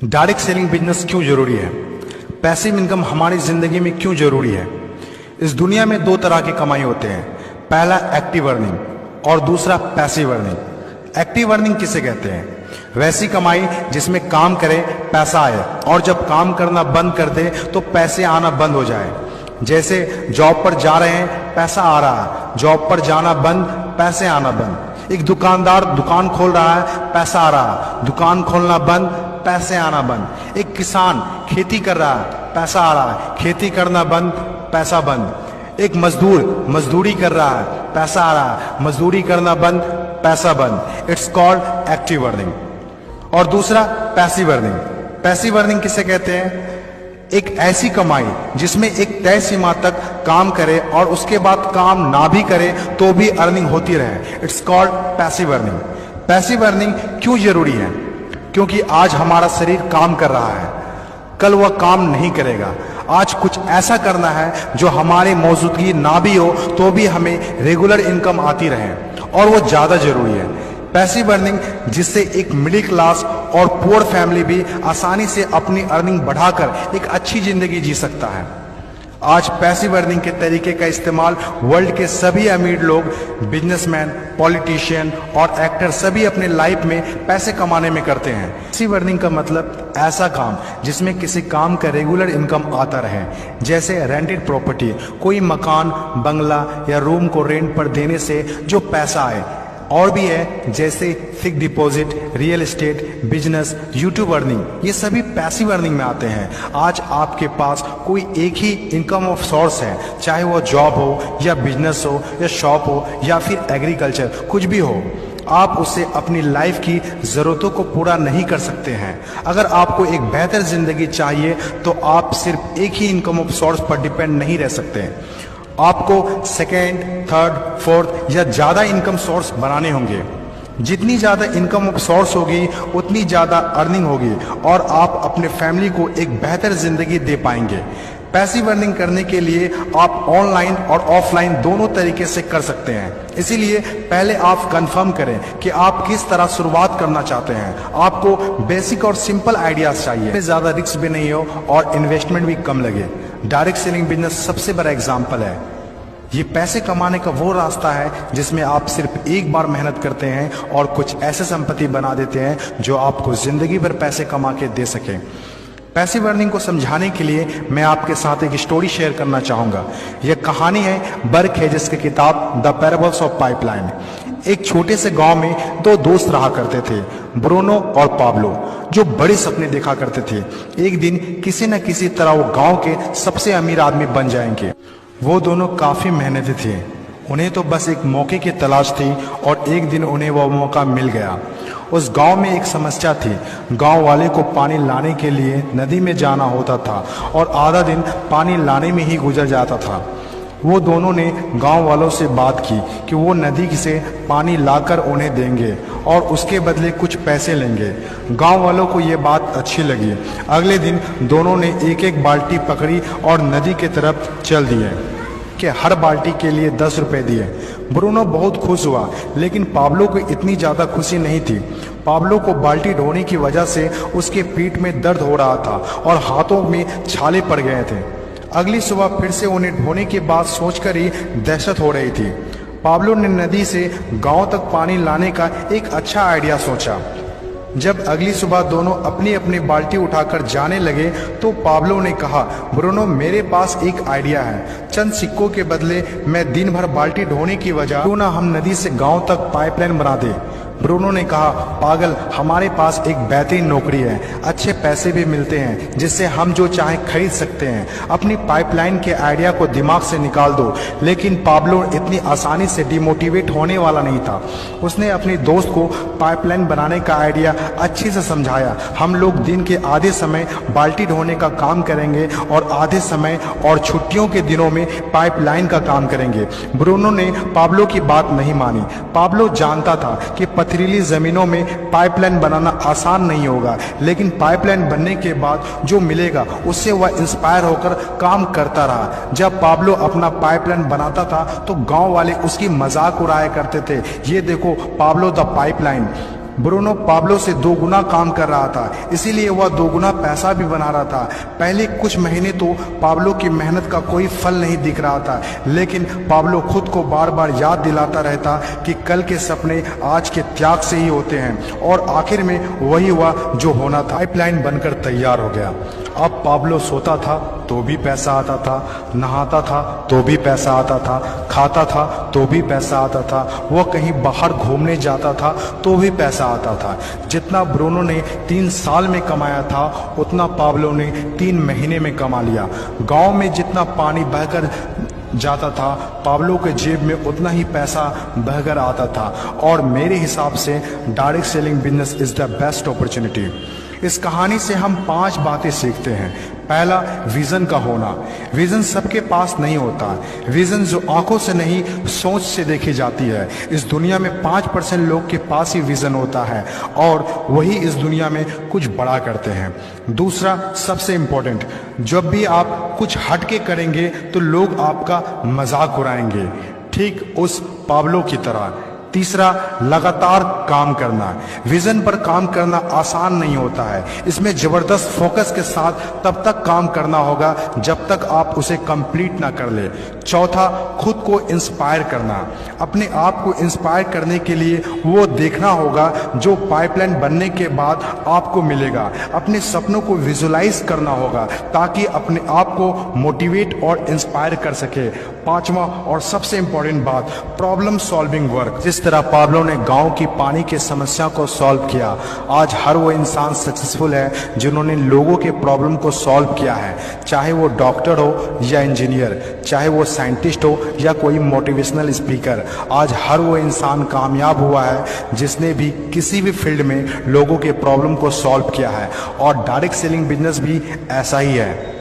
Direct selling business क्यों जरूरी है? पैसिव इनकम हमारी जिंदगी में क्यों जरूरी है? इस दुनिया में दो तरह की कमाई होते हैं, पहला एक्टिव अर्निंग और दूसरा पैसिव अर्निंग। एक्टिव अर्निंग किसे कहते हैं? वैसी कमाई जिसमें काम करे पैसा आए और जब काम करना बंद कर दे तो पैसे आना बंद हो जाए। जैसे जॉब पर जा रहे हैं, पैसा आ रहा है, जॉब पर जाना बंद, पैसे आना बंद। एक दुकानदार दुकान खोल रहा है, पैसा आ रहा है, दुकान खोलना बंद, पैसे आना बंद। एक किसान खेती कर रहा है, पैसा आ रहा है, खेती करना बंद, पैसा बंद। एक मजदूर मजदूरी कर रहा है, पैसा आ रहा है, मजदूरी करना बंद, पैसा बंद। It's called active earning. और दूसरा पैसिव अर्निंग। पैसिव अर्निंग किसे कहते हैं? एक ऐसी कमाई जिसमें एक तय सीमा तक काम करे और उसके बाद काम ना भी करे तो भी अर्निंग होती रहे। It's called passive earning. Passive earning क्यों जरूरी है? क्योंकि आज हमारा शरीर काम कर रहा है, कल वह काम नहीं करेगा। आज कुछ ऐसा करना है जो हमारी मौजूदगी ना भी हो तो भी हमें रेगुलर इनकम आती रहे, और वो ज्यादा जरूरी है। पैसिव अर्निंग जिससे एक मिडिल क्लास और पुअर फैमिली भी आसानी से अपनी अर्निंग बढ़ाकर एक अच्छी जिंदगी जी सकता है। आज पैसिव अर्निंग के तरीके का इस्तेमाल वर्ल्ड के सभी अमीर लोग, बिजनेसमैन, पॉलिटिशियन और एक्टर सभी अपने लाइफ में पैसे कमाने में करते हैं। पैसिव अर्निंग का मतलब ऐसा काम जिसमें किसी काम का रेगुलर इनकम आता रहे, जैसे रेंटेड प्रॉपर्टी, कोई मकान, बंगला या रूम को रेंट पर देने से जो पैसा आए। और भी है जैसे fix deposit, real estate, business, YouTube earning, ये सभी पैसिव अर्निंग में आते हैं। आज आपके पास कोई एक ही इनकम ऑफ सोर्स है, चाहे वो जॉब हो या बिजनेस हो या शॉप हो या फिर एग्रीकल्चर, कुछ भी हो, आप उससे अपनी लाइफ की जरूरतों को पूरा नहीं कर सकते हैं। अगर आपको एक बेहतर जिंदगी चाहिए तो आप सिर्फ एक ही इनकम ऑफ सोर्स पर डिपेंड नहीं रह सकते। आपको सेकेंड, थर्ड, फोर्थ या ज्यादा इनकम सोर्स बनाने होंगे। जितनी ज्यादा इनकम ऑफ सोर्स होगी उतनी ज्यादा अर्निंग होगी और आप अपने फैमिली को एक बेहतर जिंदगी दे पाएंगे। पैसिव अर्निंग करने के लिए आप ऑनलाइन और ऑफलाइन दोनों तरीके से कर सकते हैं। इसीलिए पहले आप कंफर्म करें कि आप किस तरह शुरुआत करना चाहते हैं। आपको बेसिक और सिंपल आइडियाज चाहिए, ज्यादा रिस्क भी नहीं हो और इन्वेस्टमेंट भी कम लगे। डायरेक्ट सेलिंग बिजनेस सबसे बड़ा एग्जाम्पल है। ये पैसे कमाने का वो रास्ता है जिसमें आप सिर्फ एक बार मेहनत करते हैं और कुछ ऐसे संपत्ति बना देते हैं जो आपको जिंदगी भर पैसे कमा के दे सके। पैसिव अर्निंग को समझाने के लिए मैं आपके साथ एक स्टोरी शेयर करना चाहूंगा। यह कहानी है बर्क हेजेस की किताब द पैराबल्स ऑफ पाइपलाइन। एक छोटे से गांव में दो दोस्त रहा करते थे, ब्रूनो और पाब्लो, जो बड़े सपने देखा करते थे। एक दिन किसी न किसी तरह वो गांव के सबसे अमीर आदमी बन जाएंगे। वो दोनों काफी मेहनती थे, उन्हें तो बस एक मौके की तलाश थी और एक दिन उन्हें वो मौका मिल गया। उस गांव में एक समस्या थी। गांव वाले को पानी लाने के लिए नदी में जाना होता था और आधा दिन पानी लाने में ही गुजर जाता था। वो दोनों ने गांव वालों से बात की कि वो नदी से पानी लाकर उन्हें देंगे और उसके बदले कुछ पैसे लेंगे। गांव वालों को ये बात अच्छी लगी। अगले दिन दोनों ने एक एक बाल्टी पकड़ी और नदी की तरफ चल दिए कि हर बाल्टी के लिए 10 रुपए दिए। ब्रूनो बहुत खुश हुआ, लेकिन पाब्लो को इतनी ज्यादा खुशी नहीं थी। पाब्लो को बाल्टी ढोने की वजह से उसके पीठ में दर्द हो रहा था और हाथों में छाले पड़ गए थे। अगली सुबह फिर से उन्हें ढोने की बात सोचकर ही दहशत हो रही थी। पाब्लो ने नदी से गांव तक पानी लाने का एक अच्छा आइडिया सोचा। जब अगली सुबह दोनों अपनी अपनी बाल्टी उठाकर जाने लगे तो पाब्लो ने कहा, ब्रूनो, मेरे पास एक आइडिया है। चंद सिक्कों के बदले मैं दिन भर बाल्टी ढोने की वजह क्यों ना हम नदी से गांव तक पाइपलाइन बना दें। ब्रूनो ने कहा, पागल, हमारे पास एक बेहतरीन नौकरी है, अच्छे पैसे भी मिलते हैं जिससे हम जो चाहें खरीद सकते हैं। अपनी पाइपलाइन के आइडिया को दिमाग से निकाल दो। लेकिन पाब्लो इतनी आसानी से डिमोटिवेट होने वाला नहीं था। उसने अपने दोस्त को पाइपलाइन बनाने का आइडिया अच्छे से समझाया। हम लोग दिन के आधे समय बाल्टी ढोने का काम करेंगे और आधे समय और छुट्टियों के दिनों में पाइपलाइन का काम करेंगे। ब्रूनो ने पाब्लो की बात नहीं मानी। पाब्लो जानता था कि पथरीली जमीनों में पाइपलाइन बनाना आसान नहीं होगा, लेकिन पाइपलाइन बनने के बाद जो मिलेगा उससे वह इंस्पायर होकर काम करता रहा। जब पाब्लो अपना पाइपलाइन बनाता था तो गांव वाले उसकी मजाक उड़ाया करते थे। ये देखो Pablo the pipeline. Bruno Pablo से 2 गुना काम कर रहा था, इसीलिए वह 2 गुना पैसा भी बना रहा था। पहले कुछ महीने तो पाब्लो की मेहनत का कोई फल नहीं दिख रहा था, लेकिन पाब्लो खुद को बार बार याद दिलाता रहता कि कल के सपने आज के त्याग से ही होते हैं, और आखिर में वही हुआ जो होना था। पाइपलाइन बनकर तैयार हो गया। अब पाब्लो सोता था तो भी पैसा आता था, नहाता था तो भी पैसा आता था, खाता था तो भी पैसा आता था, वह कहीं बाहर घूमने जाता था तो भी पैसा आता था। जितना ब्रूनो ने 3 साल में कमाया था उतना पाब्लो ने 3 महीने में कमा लिया। गांव में जितना पानी बहकर जाता था, पाब्लो के जेब में उतना ही पैसा बहकर आता था। और मेरे हिसाब से direct selling business is the best opportunity. इस कहानी से हम 5 बातें सीखते हैं। पहला, विजन का होना। विजन सबके पास नहीं होता। विजन जो आंखों से नहीं सोच से देखी जाती है। इस दुनिया में 5% लोग के पास ही विजन होता है और वही इस दुनिया में कुछ बड़ा करते हैं। दूसरा, सबसे इंपॉर्टेंट, जब भी आप कुछ हटके करेंगे तो लोग आपका मजाक उड़ाएंगे, ठीक उस पाब्लो की तरह। तीसरा, लगातार काम करना। विजन पर काम करना आसान नहीं होता है। इसमें जबरदस्त फोकस के साथ तब तक काम करना होगा जब तक आप उसे कंप्लीट ना कर ले। चौथा, खुद को इंस्पायर करना। अपने आप को इंस्पायर करने के लिए वो देखना होगा जो पाइपलाइन बनने के बाद आपको मिलेगा। अपने सपनों को विजुलाइज करना होगा ताकि अपने आप को मोटिवेट और इंस्पायर कर सके। पांचवा और सबसे इंपॉर्टेंट बात, प्रॉब्लम सॉल्विंग वर्क। जिस तरह पाब्लो ने गांव की पानी की समस्या को सॉल्व किया, आज हर वो इंसान सक्सेसफुल है जिन्होंने लोगों के प्रॉब्लम को सॉल्व किया है। चाहे वो डॉक्टर हो या इंजीनियर, चाहे वो साइंटिस्ट हो या कोई मोटिवेशनल स्पीकर, आज हर वो इंसान कामयाब हुआ है जिसने भी किसी भी फील्ड में लोगों के प्रॉब्लम को सॉल्व किया है। और डायरेक्ट सेलिंग बिजनेस भी ऐसा ही है।